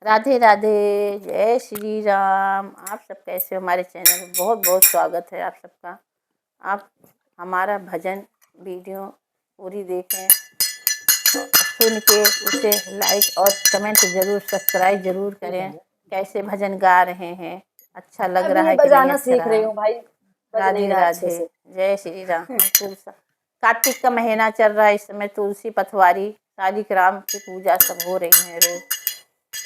राधे राधे। जय श्री राम। आप सब कैसे हो? हमारे चैनल में बहुत बहुत स्वागत है आप सबका। आप हमारा भजन वीडियो पूरी देखें, सुन के उसे लाइक और कमेंट ज़रूर, सब्सक्राइब ज़रूर करें। कैसे भजन गा रहे हैं, अच्छा लग रहा है कि नहीं अच्छा सीख रही रहा? हूँ भाई। राधे राधे। जय श्री राम। कार्तिक का महीना चल रहा है, इस समय तुलसी पथवारी शालिक राम की पूजा सब हो रही है रोज,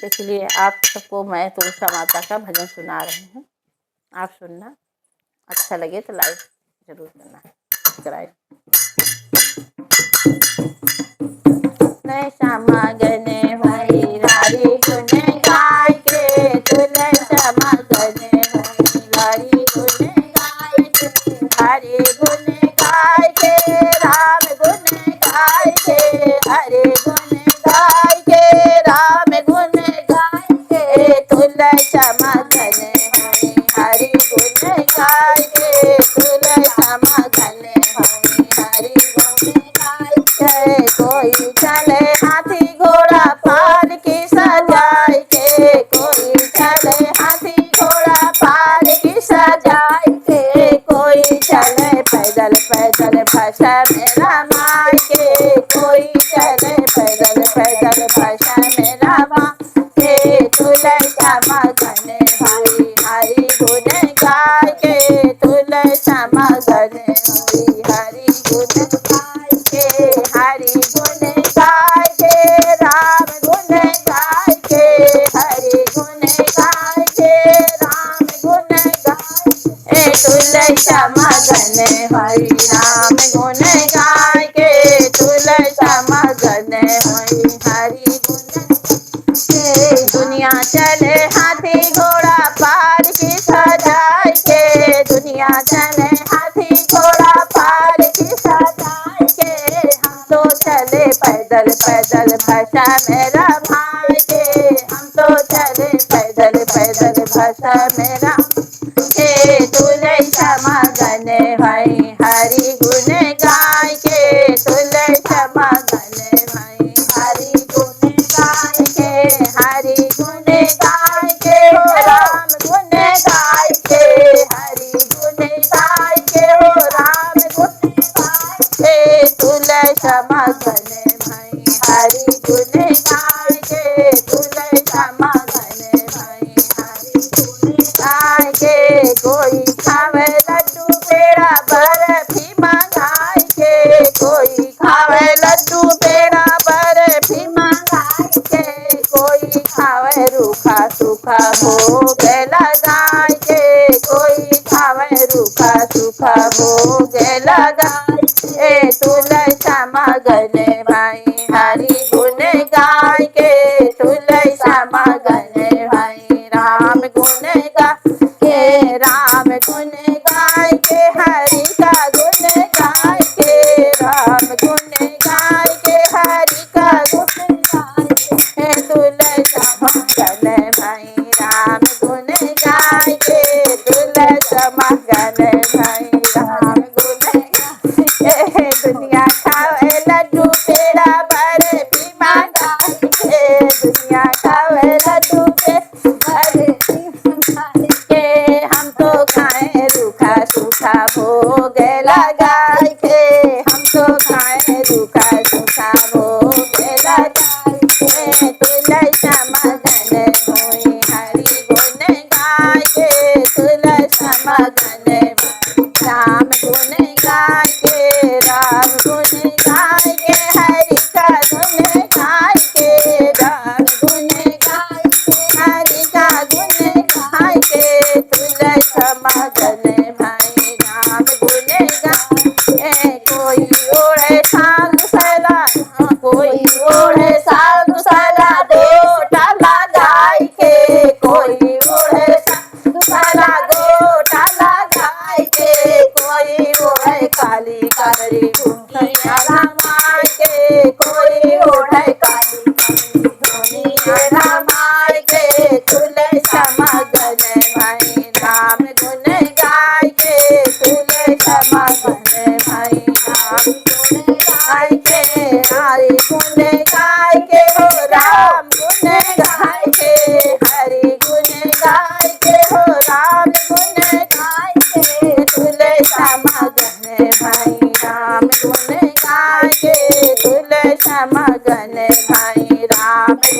इसलिए आप सबको मैं तुलसा माता का भजन सुना रही हूँ। आप सुनना, अच्छा लगे तो लाइक जरूर करना, सब्सक्राइब। समागने होई लारी गुने गाय के, तुलसा मगने होई लारी गुने गाय के, हरे गुने गाय के, राम गुने गाय के, हरे गुने गाय के, राम गुने गाय के, तुलसा मगने होई हरि गुने गाय के, तुलसा मगने होई हरि गुने गाय के। कोई चले हाथी घोड़ा पाल की सजाए के, कोई चले हाथी घोड़ा पाल की सजाए के, कोई चले पैदल पैदल भाषा में रामाय के, कोई चले पैदल पैदल भाषा में रामा के, तुलसा मगने भाई हरि गुण गाय के, तुलसा मगने भाई हरि गुण गाय के, हरि गुण गाय के, राम गुण गाय के, हरि गुण गाय के, राम गुण गाय के, तुलसा मगने हरि राम गुण गाय के, तुलसा मगने हरि हरि गुण के। दुनिया चले हाथी घोड़ा पाल की सजाए के, दुनिया चले हाथी घोड़ा पाल की सजाए के, हम तो चले पैदल पैदल भाषा में रामाय के, हम तो चले पैदल पैदल भाषा में राम के, तुलसा मगने भाई हरि गुण गाय के, तुलसा मगने भाई हरि गुण गाय के, हरि गुण गाय के, हो राम गुण गाय के, हरि गुण गाय के, हो राम गुण गाय के, तुलसा मगने भाई हरि गुण गाय के, तुलसा मगने भाई हरि गुण गाय के। कोई खावे लड्डू पेड़ा बर्फी मंगाए के, कोई खावे लड्डू पेड़ा बर्फी मंगाए के, कोई खावे रूखा सूखा भोग लगाए के, कोई खावे रूखा सूखा भोग लगाए के, तुलसा मगने भाई हरि गुण गाय के, तुलसा मगने भाई राम गुण गाय के, राम गुण गाय के, हरि का गुण गाय के, राम गुण गाय के, हरि का गुण गाय के, तुलसा मगने भाई राम गुण गाय के, तुलसा मगने भाई राम गुण गाय के। दुनिया खावे लड्डू पेड़ा बर्फी मंगाए के, दुनिया खावे लड्डू पेड़ा बर्फी मंगाए के, हम तो खाए रूखा सूखा भोग लगाए के, हम तो खाए रूखा सूखा भोग लगाए के, तुलसा मगने होई हरि गुण गाय के, तुलसा मगने राम गुण गाय के, राम गुण गाय के, हरि का गुण गाय के, राम गुण गाय के, हरि का गुण गाय के, तुलसा मगने भाई राम गुण गाय के। कोई ओढ़े साधु सला, कोई ओढ़े साधु सला गोटा लगाए के, कोई ओढ़े साधु सला गोटा लगाए के, कोई ओढ़े काली कररी घुंघिया रामाय के, कोई ओढ़े काली कररी घुंघिया रामाय के, तुलसा मगने भाई राम गुण गाय के, तुलसा मगने भाई राम गुण गाय के, हरि गुण गाय के, हो राम गुण गाय के,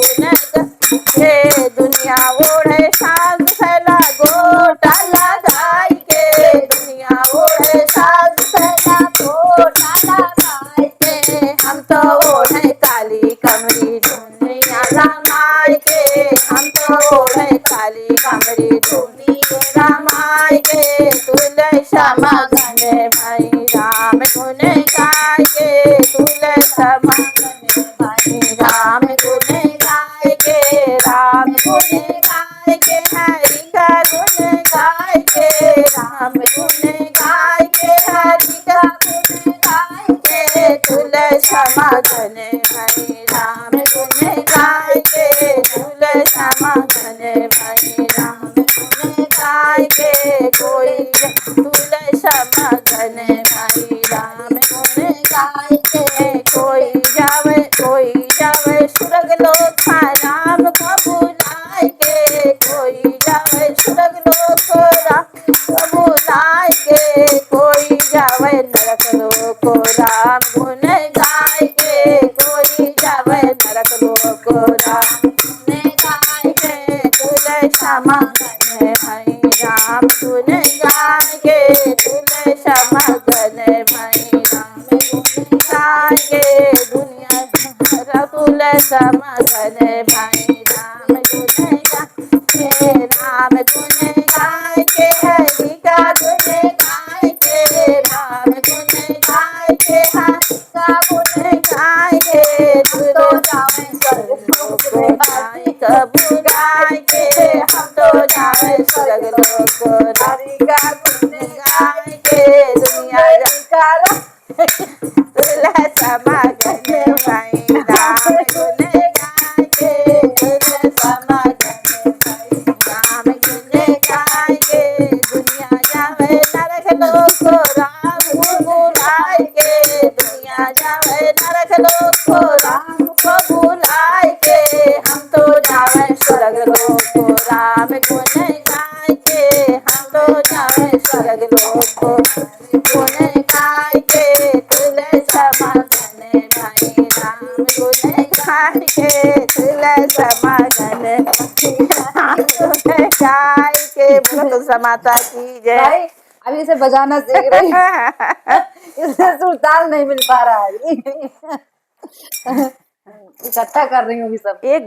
गुन के दुनिया ओढ़े साज फैला गोटा लगाई के दुनिया ओढ़े साज फैला गोटा लगाई के हम तो ओढ़े काली कमरी दुनिया रामाय के हम तो ओढ़े काली कमरी दुनिया रामाय के तुलसी श्यामा गने भाई राम गुन गाय के तुलसी श्यामा गने भाई राम गुन गाय के राम गुन गाय के हरि का गुन गाय के राम गुन गाय के हरि का गुन गाय के तुलसी श्यामा गने भाई राम गुन गाय के तुलसी श्यामा गने भाई राम गुन गाय के कोई तुलसी श्यामा गने भाई राम गुन गाय के कोई जावे सुरग लोक राम को बुलाए के कोई जावे सुरग लोक राम को बुलाए के कोई जावे नरक लोक राम गुन गाय के कोई जावे नरक लोक राम गुन गाय के तुलसी श्यामा गने भाई राम गुन गाय के तुलसी श्यामा गने भाई राम गुन गाय के दुनिया तुलसी श्यामा गने भाई राम गुन गाय के राम गुन गाय के हरि का गुन गाय के राम गुन गाय के हरि का गुन गाय के तो जावे स्वर्ग लोक गाय कबू गाय के हम तो जावे स्वर्ग लोक हरि का गुन गाय के दुनिया का तुलसी श्यामा गने भाई राम गुन गाय के तुलसी श्यामा गने भाई राम गुन गाय के दुनिया जावे नरक लोक राम को बुलाए के दुनिया जावे नरक लोक राम को बुलाए के हम तो जावे स्वर्ग लोक राम गुन गाय के हम तो जावे स्वर्ग लोक गुन गाय के तुलसी श्यामा गने भाई राम गुन गाय के तुलसी श्यामा गने राम गुन गाय के बोलो तुलसी माता की जय। भाई अभी इसे बजाना सीख रही इससे सुरताल नहीं मिल पा रहा है इकट्ठा कर रही हूँ अभी सब। एक